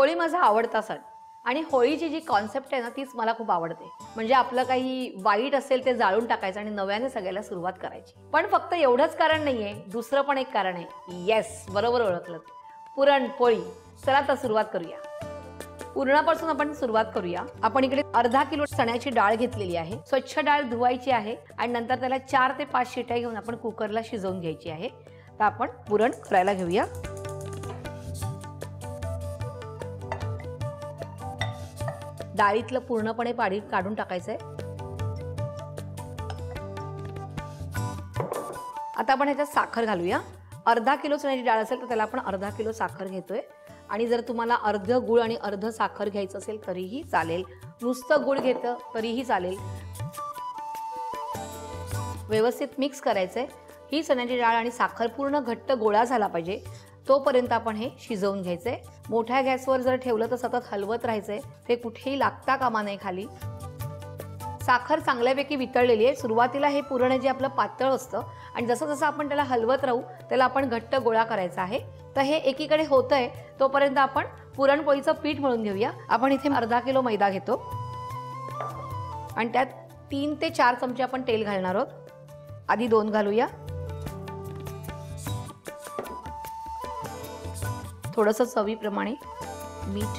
होळी माझा आवडता सण आणि होळीची जी कॉन्सेप्ट आहे ना तीच मला खूप आवडते. म्हणजे आपलं काही वाईट असेल ते जाळून टाकायचं आणि नव्याने सगळ्याला सुरुवात करायची. पण फक्त एवढंच कारण नाहीये, दुसरं पण एक कारण आहे. येस, बरोबर ओळखलं. पुरणपोळी. चला तर सुरुवात करूया. पुरणापासून आपण सुरुवात करूया. आपण इकडे अर्धा किलो चण्याची डाळ घेतलेली आहे. स्वच्छ डाळ धुवायची आहे आणि नंतर त्याला 4 ते 5 शिट्या घेऊन आपण कुकरला शिजवून घ्यायची आहे. तर आपण पुरण करायला घेऊया. डाळीतलं पूर्णपणे पाणी काढून टाकायचंय. आता आपण ह्याच्यात साखर घालूया. अर्धा किलो चण्याची डाळ असेल तर त्याला आपण अर्धा किलो साखर घेतोय. आणि जर तुम्हाला अर्ध गुळ आणि अर्ध साखर घ्यायचं असेल तरीही चालेल. नुसतं गुळ घेतलं तरीही चालेल. व्यवस्थित मिक्स करायचंय. ही चण्याची डाळ आणि साखर पूर्ण घट्ट गोळा झाला पाहिजे तोपर्यंत आपण हे शिजवून घ्यायचंय. मोठ्या गॅसवर जर ठेवलं तर सतत हलवत राहायचंय. ते कुठेही लागता कामा नये खाली. साखर चांगल्यापैकी वितळलेली आहे. सुरुवातीला हे पुरण जे आपलं पातळ असतं आणि जसं जसं आपण त्याला हलवत राहू त्याला आपण घट्ट गोळा करायचा आहे. तर हे एकीकडे होतंय तोपर्यंत आपण पुरणपोळीचं पीठ मळून घेऊया. आपण इथे अर्धा किलो मैदा घेतो आणि त्यात 3 ते 4 चमचे आपण तेल घालणार आहोत. आधी 2 घालूया. थोडंसं चवीप्रमाणे मीठ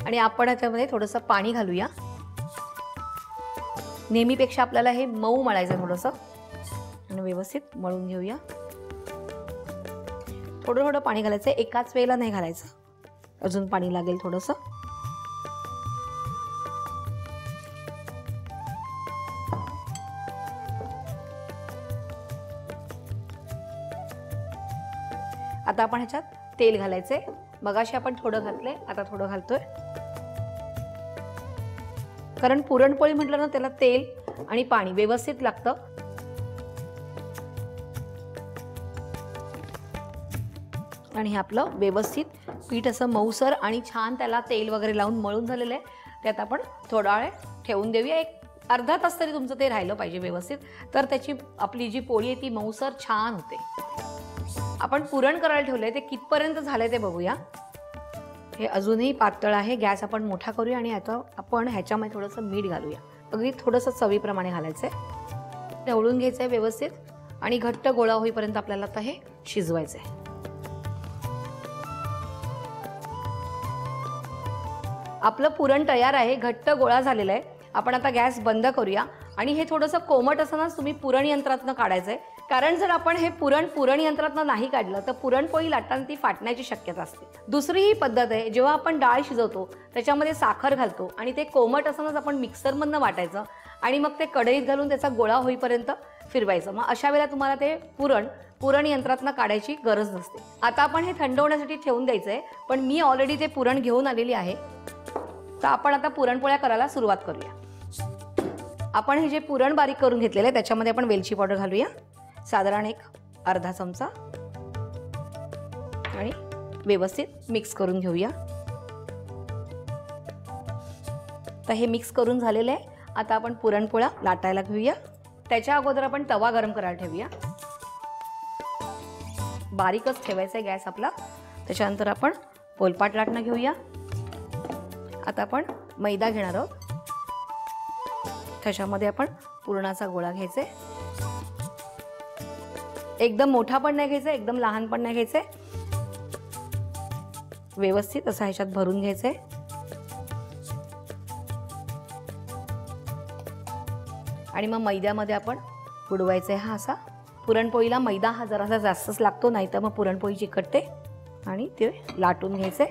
आणि आपण याच्यामध्ये थोडंसं पाणी घालूया. नेहमीपेक्षा आपल्याला हे मऊ मळायचं थोडंसं आणि व्यवस्थित मळून घेऊया. थोडं थोडं पाणी घालायचं, एकाच वेळेला नाही घालायचं. अजून पाणी लागेल थोडंसं. आता आपण ह्याच्यात तेल घालायचंय. मगाशी आपण थोडं घातलंय, आता थोडं घालतोय. कारण पुरणपोळी म्हटलं ना त्याला तेल आणि पाणी व्यवस्थित लागतं. आणि हे आपलं व्यवस्थित पीठ असं मऊसर आणि छान त्याला तेल वगैरे लावून मळून झालेलं आहे. त्यात आपण थोडा वेळ ठेवून देऊया. एक अर्धा तास तरी तुमचं ते राहिलं पाहिजे व्यवस्थित. तर त्याची आपली जी पोळी आहे ती मऊसर छान होते. आपण पुरण करायला ठेवलंय ते कितपर्यंत झालंय ते बघूया. हे अजूनही पातळ आहे. गॅस आपण मोठा करूया आणि आता आपण ह्याच्यामध्ये थोडंसं मीठ घालूया. अगदी थोडंसं चवीप्रमाणे घालायचंय. ढवळून घ्यायचंय व्यवस्थित आणि घट्ट गोळा होईपर्यंत आपल्याला आता हे शिजवायचंय. आपलं पुरण तयार आहे. घट्ट गोळा झालेला आहे. आपण आता गॅस बंद करूया आणि हे थोडंसं कोमट असतानाच तुम्ही पुरण यंत्रातनं काढायचंय. कारण जर आपण हे पुरण यंत्रातनं नाही काढलं तर पुरणपोळी लाटताना ती फाटण्याची शक्यता असते. दुसरी ही पद्धत आहे, जेव्हा आपण डाळ शिजवतो त्याच्यामध्ये साखर घालतो आणि ते कोमट असतानाच आपण मिक्सरमधनं वाटायचं आणि मग ते कढईत घालून त्याचा गोळा होईपर्यंत फिरवायचं. मग अशा वेळेला तुम्हाला ते पुरण यंत्रातनं काढायची गरज नसते. आता आपण हे थंड होण्यासाठी ठेवून द्यायचंय. पण मी ऑलरेडी ते पुरण घेऊन आलेली आहे. तर आपण आता पुरणपोळ्या करायला सुरुवात करूया. आपण हे जे पुरण बारीक करून घेतलेलं आहे त्याच्यामध्ये आपण वेलची पावडर घालूया. साधारण एक अर्धा चमचा आणि व्यवस्थित मिक्स करून घेऊया. तर हे मिक्स करून झालेलं आहे. आता आपण पुरणपोळ्या लाटायला घेऊया. त्याच्या अगोदर आपण तवा गरम करायला ठेवूया. बारीकच ठेवायचा आहे गॅस आपला. त्याच्यानंतर आपण पोलपाट लाटणं घेऊया. आता आपण मैदा घेणार आहोत. त्याच्यामध्ये आपण पुरणाचा गोळा घ्यायचा. एकदम मोठा पण नाही घ्यायचा, एकदम लहान पण नाही घ्यायचे. व्यवस्थित असं ह्याच्यात भरून घ्यायचंय. आणि मग मैद्यामध्ये आपण बुडवायचंय. हा असा पुरणपोळीला मैदा हा जरासा जास्तच लागतो, नाही तर मग पुरणपोळी चिकटते. आणि ते लाटून घ्यायचंय.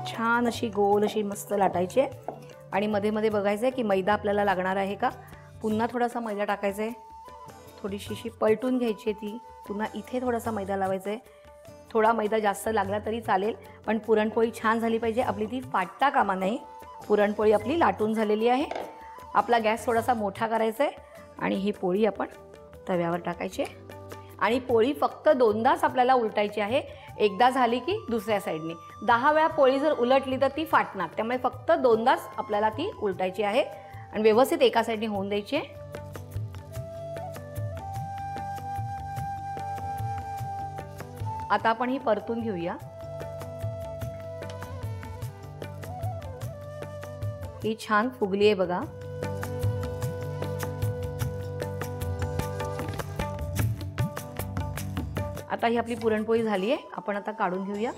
छान अशी गोल अशी मस्त लाटायची आहे. आणि मध्ये मध्ये बघायचंय की मैदा आपल्याला लागणार आहे का. पुन्हा थोडासा मैदा टाकायचा आहे. थोडीशी अशी पलटून घ्यायची आहे ती. पुन्हा इथे थोडासा मैदा लावायचा आहे. थोडा मैदा जास्त लागला तरी चालेल, पण पुरणपोळी छान झाली पाहिजे. आपली ती फाटता कामा नये. पुरणपोळी आपली लाटून झालेली आहे. आपला गॅस थोडासा मोठा करायचा आहे आणि ही पोळी आपण तव्यावर टाकायची आहे. आणि पोळी फक्त 2दाच आपल्याला उलटायची आहे. एकदा झाली की दुसऱ्या साईडने. 10 वेळा पोळी जर उलटली तर ती फाटणार. त्यामुळे फक्त 2दाच आपल्याला ती उलटायची आहे आणि व्यवस्थित एका साईडने होऊन द्यायची आहे. आता आपण ही परतून घेऊया. ही छान फुगली आहे बघा. आता ही आपली पुरणपोळी झाली आहे. आपण आता काढून घेऊया.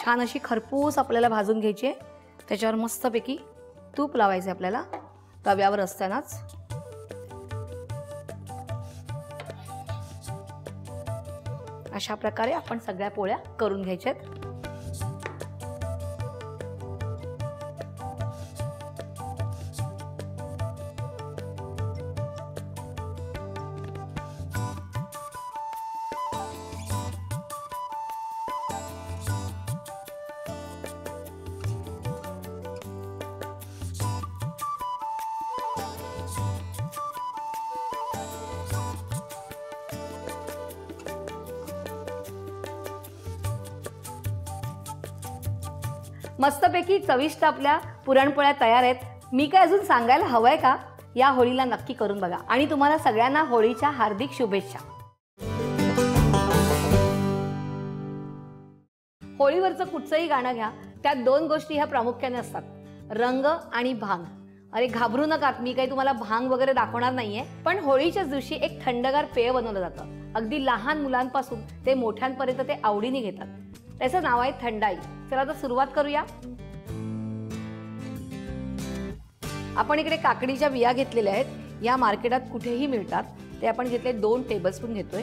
छान अशी खरपूस आपल्याला भाजून घ्यायची आहे. त्याच्यावर मस्तपैकी तूप लावायचे आपल्याला तव्यावर असतानाच. अशा प्रकारे आपण सगळ्या पोळ्या करून घ्यायच्यात. मस्तपैकी चविष्ट आपल्या पुरणपोळ्या तयार आहेत. मी काय अजून सांगायला हवंय का? या होळीला नक्की करून बघा आणि तुम्हाला सगळ्यांना होळीच्या हार्दिक शुभेच्छा. होळीवरचं कुठचंही गाणं घ्या, त्यात दोन गोष्टी ह्या प्रामुख्याने असतात, रंग आणि भांग. अरे घाबरू नका, मी काही तुम्हाला भांग वगैरे दाखवणार नाहीये. पण होळीच्याच दिवशी एक थंडगार पेय बनवलं जातं. अगदी लहान मुलांपासून ते मोठ्यांपर्यंत ते आवडीने घेतात. त्याचं नाव आहे थंडाई. चला आता सुरुवात करूया. आपण इकडे काकडीच्या बिया घेतलेल्या आहेत. या मार्केटात कुठेही मिळतात. ते आपण घेतले 2 टेबलस्पून घेतोय.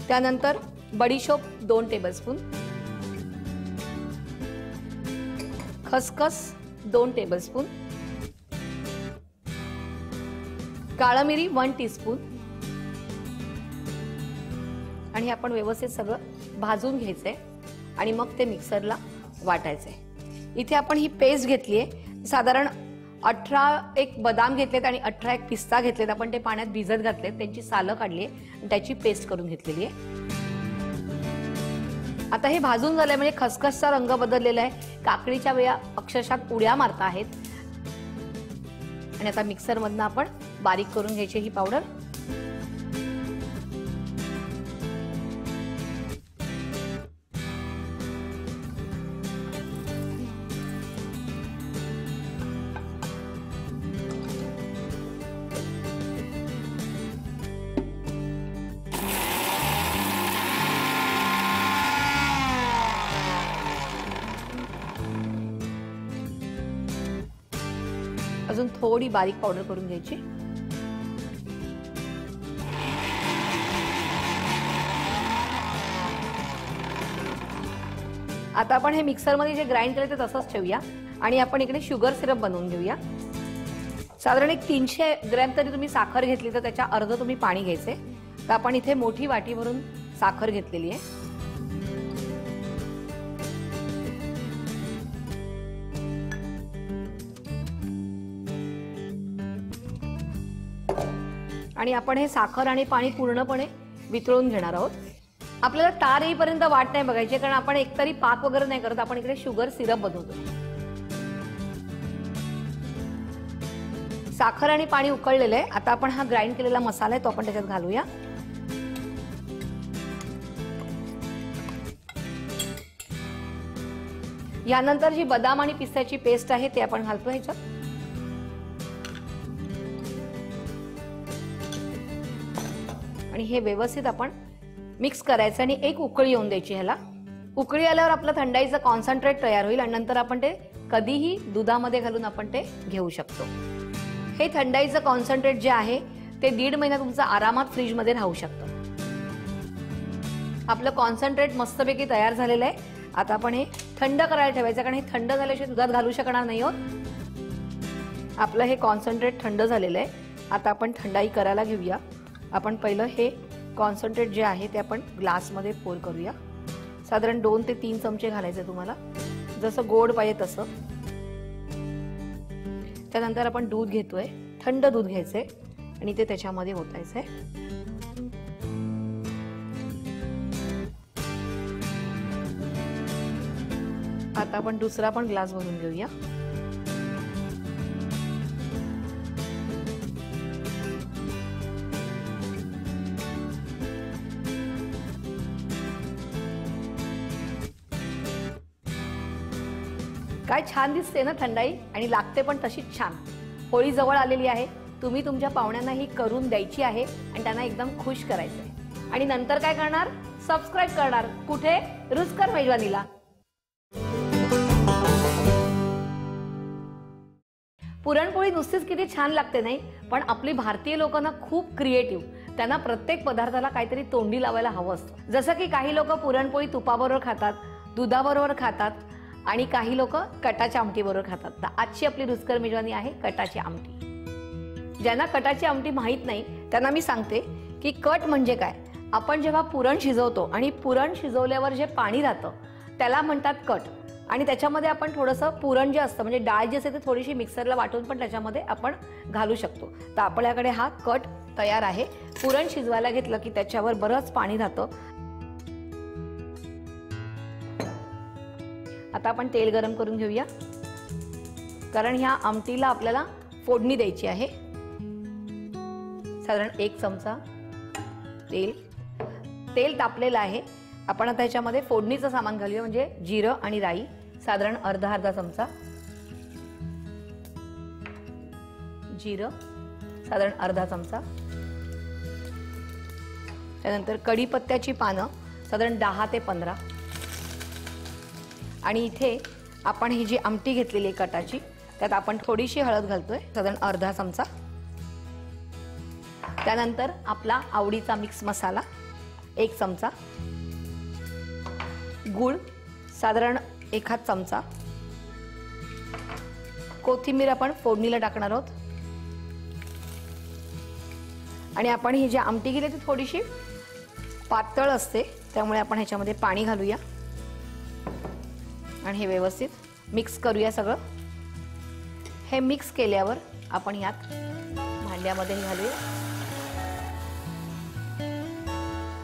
त्यानंतर बडीशोप 2 टेबलस्पून, खसखस 2 टेबलस्पून, काळी मिरी 1 टीस्पून आणि आपण व्यवस्थित सगळं भाजून घ्यायचंय आणि मग ते मिक्सरला वाटायचंय. इथे आपण ही पेस्ट घेतली आहे. साधारण 18 एक बदाम घेतलेत आणि 18 एक पिस्ता घेतलेत. आपण ते पाण्यात भिजत घातलेत, त्यांची सालं काढली आणि त्याची पेस्ट करून घेतलेली आहे. आता हे भाजून झालंय म्हणजे खसखसचा रंग बदललेला आहे. काकडीच्या बिया अक्षरशः उड्या मारत आहेत आणि आता मिक्सर मधनं आपण बारीक करून घ्यायची ही पावडर. अजून थोडी बारीक पावडर करून घ्यायची. आता आपण हे मिक्सर मध्ये जे ग्राइंड केले ते तसंच ठेवूया आणि आपण इकडे शुगर सिरप बनवून घेऊया. साधारण एक 300 ग्रॅम तरी तुम्ही साखर घेतली तर त्याच्या अर्ध तुम्ही पाणी घ्यायचे. तर आपण इथे मोठी वाटी भरून साखर घेतलेली आहे. आणि आपण हे साखर आणि पाणी पूर्णपणे वितळून घेणार आहोत. आपल्याला तार येईपर्यंत वाट नाही बघायची, कारण आपण एकतरी पाक वगैरे नाही करत, आपण इकडे शुगर सिरप बनवतो. साखर आणि पाणी उकळलेलं आहे. आता आपण हा ग्राइंड केलेला मसाला आहे तो आपण त्याच्यात घालूया. यानंतर जी बदाम आणि पिस्त्याची पेस्ट आहे ते आपण घालतो ह्याच्यात. आणि हे व्यवस्थित आपण मिक्स करायचं आणि एक उकळी येऊन द्यायची ह्याला. उकळी आल्यावर आपलं थंडाईचं कॉन्सन्ट्रेट तयार होईल आणि नंतर आपण ते कधीही दुधामध्ये घालून आपण ते घेऊ शकतो. हे थंडाईचं कॉन्सन्ट्रेट जे आहे ते 1.5 महिना तुमचं आरामात फ्रीजमध्ये राहू शकतं. आपलं कॉन्सन्ट्रेट मस्तपैकी तयार झालेलं आहे. आता आपण हे थंड करायला ठेवायचं, कारण हे थंड झाल्याशिवाय दुधात घालू शकणार नाही आहोत. आपलं हे कॉन्सन्ट्रेट थंड झालेलं आहे. आता आपण थंडाई करायला घेऊया. आपण पहिलं हे कॉन्सन्ट्रेट जे आहे ते आपण ग्लासमध्ये पोर करूया. साधारण 2 ते 3 चमचे घालायचे तुम्हाला, जसं गोड पाहिजे तसं. त्यानंतर आपण दूध घेतोय, थंड दूध घ्यायचंय आणि ते त्याच्यामध्ये ओतायचंय. आता आपण दुसरा पण ग्लास भरून घेऊया. काय छान दिसते ना थंडाई, आणि लागते पण तशीच छान. होळी जवळ आलेली आहे. तुम्ही तुमच्या पाहुण्यांना ही करून द्यायची आहे आणि त्यांना एकदम खुश करायचं आहे. आणि नंतर काय करणार? सबस्क्राईब करणार. कुठे? रुचकर मेजवानीला. पुरणपोळी नुसतीच किती छान लागते नाही, पण आपली भारतीय लोकांना खूप क्रिएटिव्ह. त्यांना प्रत्येक पदार्थाला काहीतरी तोंडी लावायला हवं असतं. जसं की काही लोक पुरणपोळी तुपाबरोबर खातात, दुधाबरोबर खातात, आणि काही लोक कटाच्या आमटीबरोबर खातात. तर आजची आपली रुचकर मेजवानी आहे कटाची आमटी. ज्यांना कटाची आमटी माहीत नाही त्यांना मी सांगते की कट म्हणजे काय. आपण जेव्हा पुरण शिजवतो आणि पुरण शिजवल्यावर जे पाणी राहतं त्याला म्हणतात कट. आणि त्याच्यामध्ये आपण थोडंसं पुरण जे असतं म्हणजे डाळ जी असते ती थोडीशी मिक्सरला वाटून पण त्याच्यामध्ये आपण घालू शकतो. तर आपल्याकडे हा कट तयार आहे. पुरण शिजवायला घेतलं की त्याच्यावर बरंच पाणी राहतं. आता आपण तेल गरम करून घेऊया, कारण ह्या आमटीला आपल्याला फोडणी द्यायची आहे. साधारण 1 चमचा तेल तापलेलं आहे. आपण आता ह्याच्यामध्ये फोडणीचं सामान घालूया, म्हणजे जिरं आणि राई साधारण अर्धा चमचा, जिरं साधारण अर्धा चमचा, त्यानंतर कढीपत्त्याची पानं साधारण 10 ते 15, आणि इथे आपण ही जी आमटी घेतलेली आहे कटाची त्यात आपण थोडीशी हळद घालतोय साधारण अर्धा चमचा. त्यानंतर आपला आवडीचा मिक्स मसाला 1 चमचा, गूळ साधारण 1 चमचा, कोथिंबीर आपण फोडणीला टाकणार आहोत. आणि आपण ही जी आमटी केली ती थोडीशी पातळ असते त्यामुळे आपण ह्याच्यामध्ये पाणी घालूया आणि हे व्यवस्थित मिक्स करूया सगळं. हे मिक्स केल्यावर आपण यात भांड्यामध्ये घालूया.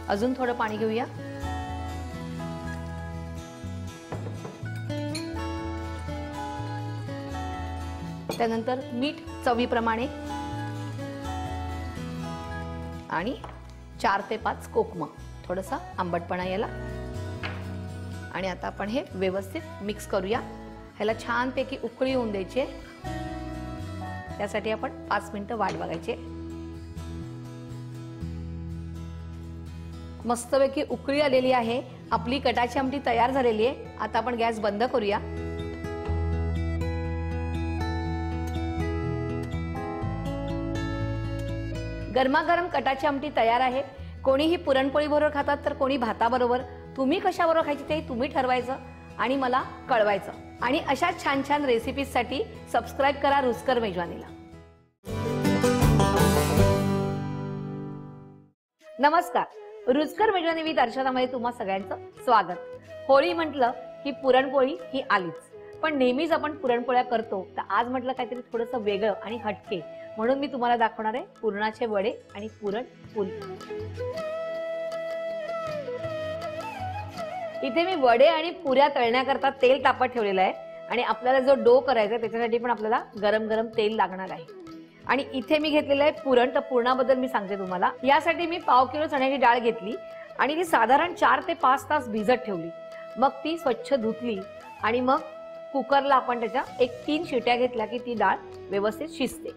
अजून थोडं पाणी घेऊया. त्यानंतर मीठ चवीप्रमाणे आणि 4 ते 5 कोकम, थोडासा आंबटपणा याला. आणि आता आपण हे व्यवस्थित मिक्स करूया. ह्याला छानपैकी उकळी येऊन द्यायची. त्यासाठी आपण 5 मिनिटं वाट बघायची. मस्तपैकी उकळी आलेली आहे. आपली कटाची आमटी तयार झालेली आहे. आता आपण गॅस बंद करूया. गरमागरम कटाची आमटी तयार आहे. कोणीही पुरणपोळी बरोबर खातात तर कोणी भाताबरोबर. तुम्ही कशाबरोबर खायची ते तुम्ही ठरवायचं आणि मला कळवायचं. आणि अशा छान छान रेसिपीजसाठी सबस्क्राईब करा रुचकर मेजवानीला. नमस्कार, रुचकर मेजवानी विथ अर्चनामध्ये तुम्हा सगळ्यांचं स्वागत. होळी म्हटलं की पुरणपोळी ही आलीच, पण नेहमीच आपण पुरणपोळ्या करतो. तर आज म्हटलं काहीतरी थोडंसं वेगळं आणि हटके, म्हणून मी तुम्हाला दाखवणार आहे पुरणाचे वडे आणि पुरणपोळी. इथे मी वडे आणि पुऱ्या तळण्याकरता तेल तापत ठेवलेलं आहे. आणि आपल्याला जो डो करायचा त्याच्यासाठी पण आपल्याला गरम गरम तेल लागणार आहे. आणि इथे मी घेतलेलं आहे पुरण. तर पुरणाबद्दल मी सांगते तुम्हाला. यासाठी मी 1/2 किलो चण्याची डाळ घेतली आणि ती साधारण 4 ते 5 तास भिजत ठेवली. मग ती स्वच्छ धुतली आणि मग कुकरला आपण त्याच्या 1-3 शिट्या घेतल्या की ती डाळ व्यवस्थित शिजते.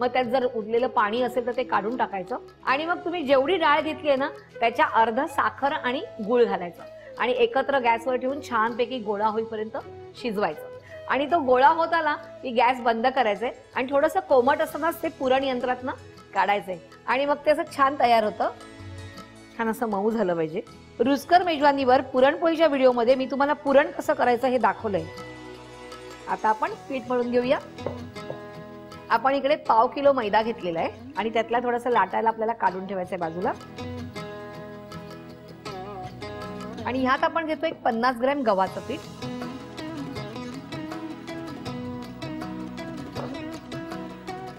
मग त्यात जर उरलेलं पाणी असेल तर ते काढून टाकायचं. आणि मग तुम्ही जेवढी डाळ घेतली आहे ना त्याच्या अर्धा साखर आणि गूळ घालायचं आणि एकत्र गॅसवर ठेवून छानपैकी गोळा होईपर्यंत शिजवायचं. आणि तो गोळा होत आला की गॅस बंद करायचंय आणि थोडंसं कोमट असतानाच ते पुरण यंत्रातनं काढायचंय. आणि मग ते असं छान तयार होतं. छान असं मऊ झालं पाहिजे. रुचकर मेजवानीवर पुरणपोळीच्या व्हिडिओमध्ये मी तुम्हाला पुरण कसं करायचं हे दाखवलंय. आता आपण पीठ मळून घेऊया. आपण इकडे 1/2 किलो मैदा घेतलेला आहे आणि त्यातला थोडासा लाटायला आपल्याला काढून ठेवायचं आहे बाजूला. आणि ह्यात आपण घेतो 50 ग्रॅम गव्हाचं पीठ.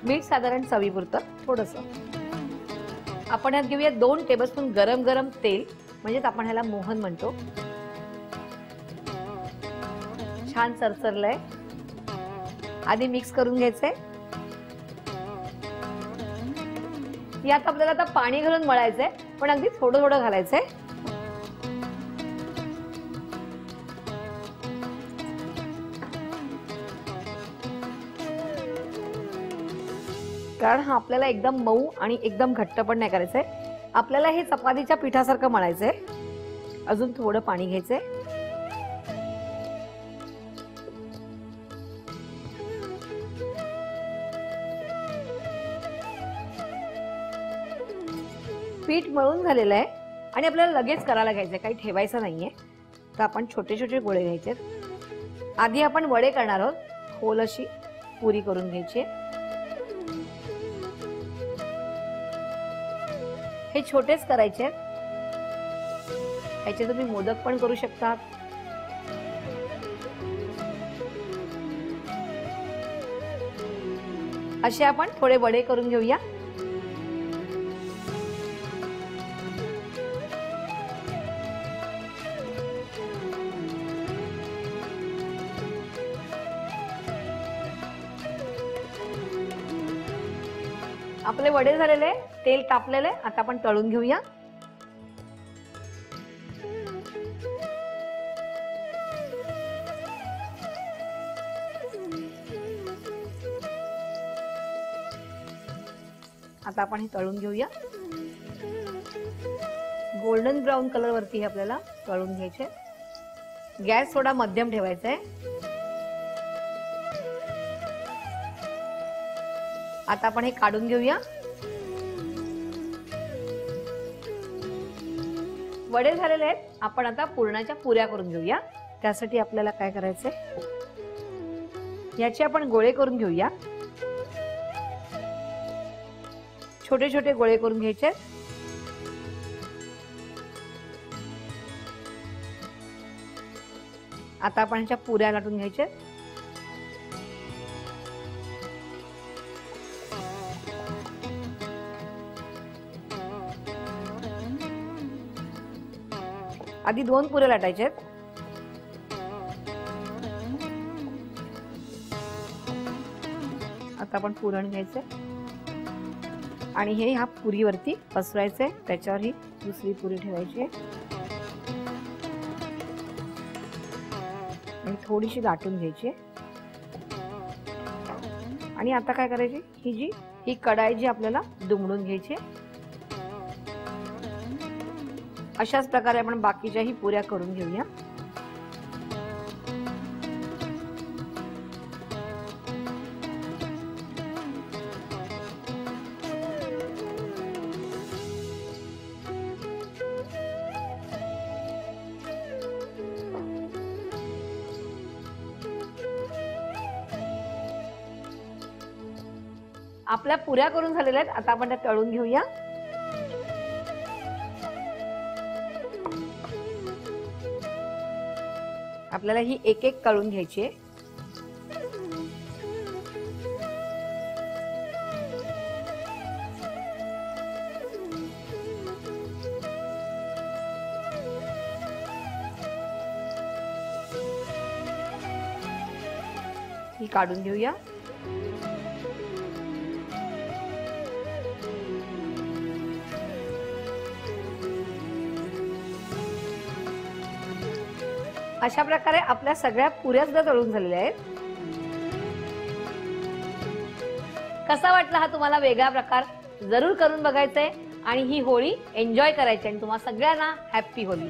मीठ साधारण चवीपुरतं थोडंसं. आपण यात घेऊया 2 टेबलस्पून गरम गरम तेल, म्हणजेच आपण ह्याला मोहन म्हणतो. छान चरचरलंय. आधी मिक्स करून घ्यायचंय. यात आपल्याला आता पाणी घालून मळायचंय, पण अगदी थोडं थोडं घालायचंय. कारण हा आपल्याला एकदम मऊ आणि एकदम घट्ट पण नाही करायचंय. आपल्याला हे चपातीच्या पिठासारखं मळायचंय. अजून थोडं पाणी घ्यायचंय. पीठ मळून झालेलं आहे आणि आपल्याला लगेच करायला घ्यायचंय, काही ठेवायचं नाहीये. तर आपण छोटे छोटे गोळे घ्यायचे. आधी आपण वडे करणार आहोत. खोल अशी पुरी करून घ्यायची. हे छोटेच करायचे. याचे तुम्ही मोदक पण करू शकता. असे आपण थोडे वडे करून घेऊया. आपले वडे झालेले, तेल तापलेले. आता आपण तळून घेऊया. आता आपण हे तळून घेऊया. गोल्डन ब्राऊन कलर वरती हे आपल्याला तळून घ्यायचे. गॅस थोडा मध्यम ठेवायचा आहे. आता आपण हे काढून घेऊया. वडे झालेले आहेत. आपण आता पुरणाच्या पुऱ्या करून घेऊया. त्यासाठी आपल्याला काय करायचंय, याचे आपण गोळे करून घेऊया. छोटे छोटे गोळे करून घ्यायचे. आता आपण ह्याच्या पुऱ्या लाटून घ्यायच्या. आधी 2 पुऱ्या लाटायच्या. आता आपण पुरण घ्यायचं आणि हे ह्या पुरीवरती पसरायचे. त्याच्यावर ही दुसरी पुरी ठेवायची आणि थोडीशी लाटून घ्यायची. आणि आता काय करायची, ही कढाई जी आपल्याला दुमडून घ्यायची. अशाच प्रकारे आपण बाकीच्याही पुऱ्या करून घेऊया. आपल्या पुऱ्या करून झालेल्या आहेत. आता आपण त्या तळून घेऊया. आपल्याला ही एक एक तळून घ्यायची आहे. ही काढून घेऊया. अशा प्रकारे आपल्या सगळ्या पुऱ्या सुद्धा तळून झालेल्या आहेत. कसा वाटला हा तुम्हाला वेगळा प्रकार? जरूर करून बघायचंय आणि ही होळी एन्जॉय करायची. आणि तुम्हा सगळ्यांना हॅपी होळी.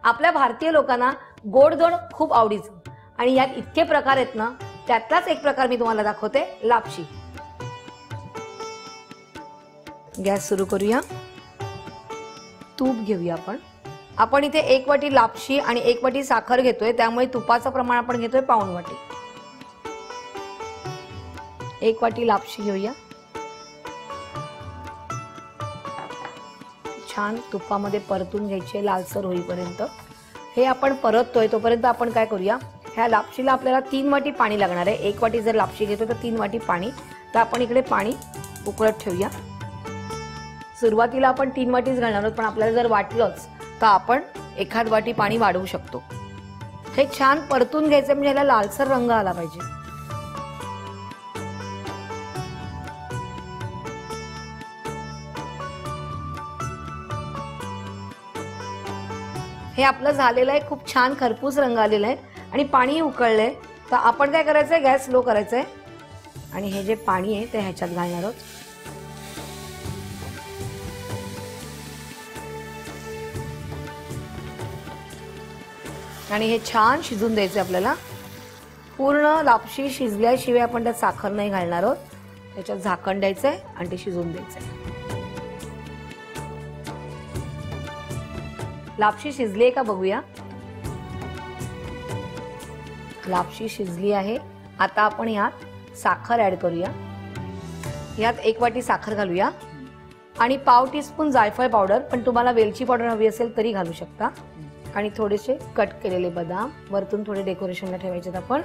आपल्या भारतीय लोकांना गोडधोड खूप आवडीचं आणि यात इतके प्रकार आहेत ना. त्यातलाच एक प्रकार मी तुम्हाला दाखवते, लापशी. गॅस सुरू करूया. तूप घेऊया आपण इथे 1 वाटी लापशी आणि 1 वाटी साखर घेतोय. त्यामुळे तुपाचं प्रमाण आपण घेतोय पाऊण वाटी. 1 वाटी लापशी घेऊया. छान तुपामध्ये परतून घ्यायचे लालसर होईपर्यंत. हे आपण परततोय तोपर्यंत आपण काय करूया, ह्या लापशीला आपल्याला 3 वाटी पाणी लागणार आहे. 1 वाटी जर लापशी घेतो तर 3 वाटी पाणी. तर आपण इकडे पाणी उकळत ठेवूया. सुरुवातीला आपण 3 वाटीच घालणार आहोत, पण आपल्याला जर वाटलंच तर आपण 1 वाटी पाणी वाढवू शकतो. हे छान परतून घ्यायचं, म्हणजे ह्याला लालसर रंग आला पाहिजे. हे आपलं झालेलं आहे, खूप छान खरपूस रंग आलेला आहे आणि पाणी उकळलंय. तर आपण काय करायचंय, गॅस स्लो करायचंय आणि हे जे पाणी आहे ते ह्याच्यात घालणार आहोत. आणि हे छान शिजून द्यायचं आपल्याला. पूर्ण लापशी शिजल्याशिवाय आपण त्यात साखर नाही घालणार आहोत. त्याच्यात झाकण द्यायचंय आणि ते शिजून द्यायचंय. लापशी शिजली आहे का बघूया. लापशी शिजली आहे. आता आपण यात साखर ऍड करूया. यात 1 वाटी साखर घालूया आणि पाव टीस्पून जायफळ पावडर, पण तुम्हाला वेलची पावडर हवी असेल तरी घालू शकता. आणि थोडेसे कट केलेले बदाम वरतून थोडे डेकोरेशनला ठेवायचे आपण.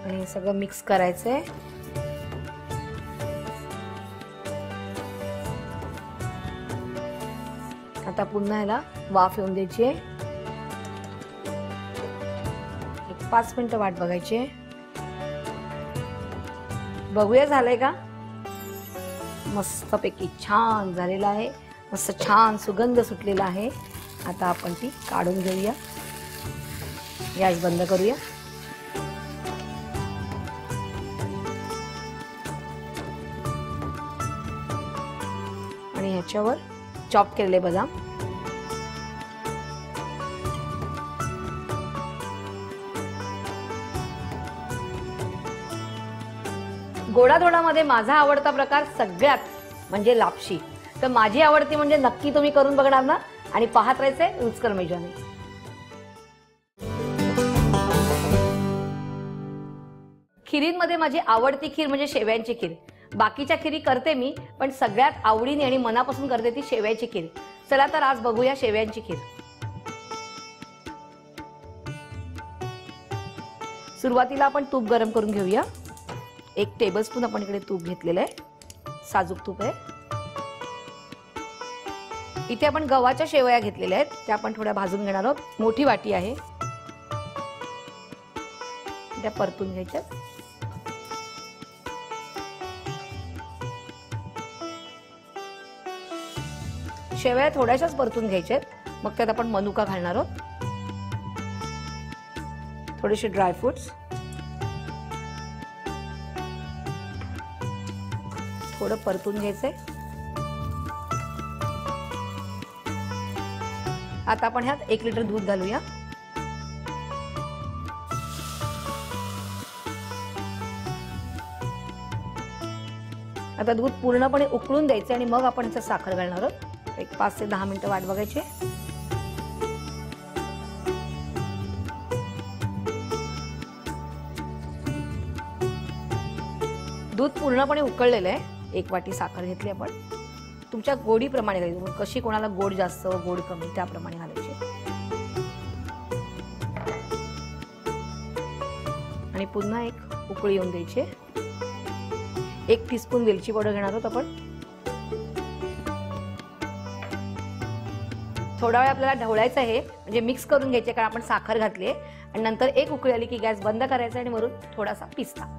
आणि हे सगळं मिक्स करायचंय. आता पुन्हा ह्याला वाफ येऊन द्यायची आहे. 5 मिनिटं वाट बघायची आहे. बघूया झालंय का. मस्तपैकी छान झालेला आहे. मस्त छान सुगंध सुटलेला आहे. आता आपण ती काढून घेऊया. गॅस बंद करूया. आणि ह्याच्यावर चॉप केलेले बदाम, गोडाधोडामध्ये माझा आवडता प्रकार सगळ्यात म्हणजे लापशी. तर माझी आवडती म्हणजे नक्की तुम्ही करून बघणार ना. आणि पाहत राहायचंय रुचकर मेजवानी. खिरींमध्ये माझी आवडती खीर म्हणजे शेवयांची खीर. बाकीच्या खिरी करते मी, पण सगळ्यात आवडीने आणि मनापासून करते ती शेवयाची खीर. चला तर आज बघूया शेवयांची खीर. सुरुवातीला आपण तूप गरम करून घेऊया. 1 टेबलस्पून आपण इकडे तूप घेतलेलं आहे. साजूक तूप आहे. इथे आपण गव्हाच्या शेवया घेतलेल्या आहेत, त्या आपण थोड्या भाजून घेणार आहोत. मोठी वाटी आहे, त्या परतून घ्यायच्या. शेवया थोड्याशाच परतून घ्यायच्या आहेत. मग त्यात आपण मनुका घालणार आहोत. थोडेसे ड्रायफ्रुट्स, थोडं परतून घ्यायचंय. आता आपण ह्यात 1 लिटर दूध घालूया. आता दूध पूर्णपणे उकळून द्यायचे आणि मग आपण ह्याच्यात साखर घालणार आहोत. 5 ते 10 मिनिटं वाट बघायची. दूध पूर्णपणे उकळलेलं आहे. 1 वाटी साखर घेतली आपण. तुमच्या गोडीप्रमाणे घालायची. कशी कोणाला गोड जास्त गोड कमी त्याप्रमाणे घालायची. आणि पुन्हा 1 उकळी येऊन द्यायची. 1 टीस्पून वेलची पावडर घेणार आहोत आपण. थोडा वेळ आपल्याला ढवळायचं आहे, म्हणजे मिक्स करून घ्यायचे, कारण आपण साखर घातली आहे. आणि नंतर 1 उकळी आली की गॅस बंद करायचा आणि वरून थोडासा पिस्ता.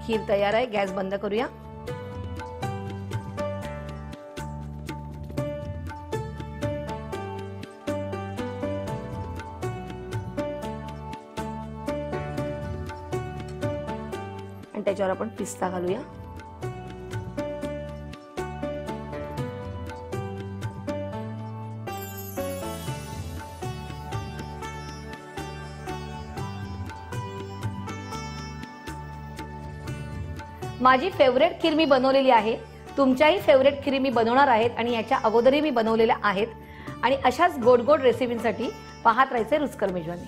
खीर तयार आहे. गॅस बंद करूया. आणि त्याच्यावर आपण पिस्ता घालूया. माझी फेवरेट खीर मी बनवलेली आहे. तुमच्याही फेवरेट खीर मी बनवणार आहेत आणि याच्या अगोदरही मी बनवलेल्या आहेत. आणि अशाच गोड गोड रेसिपींसाठी पाहत राहायचे रुचकर मेजवानी.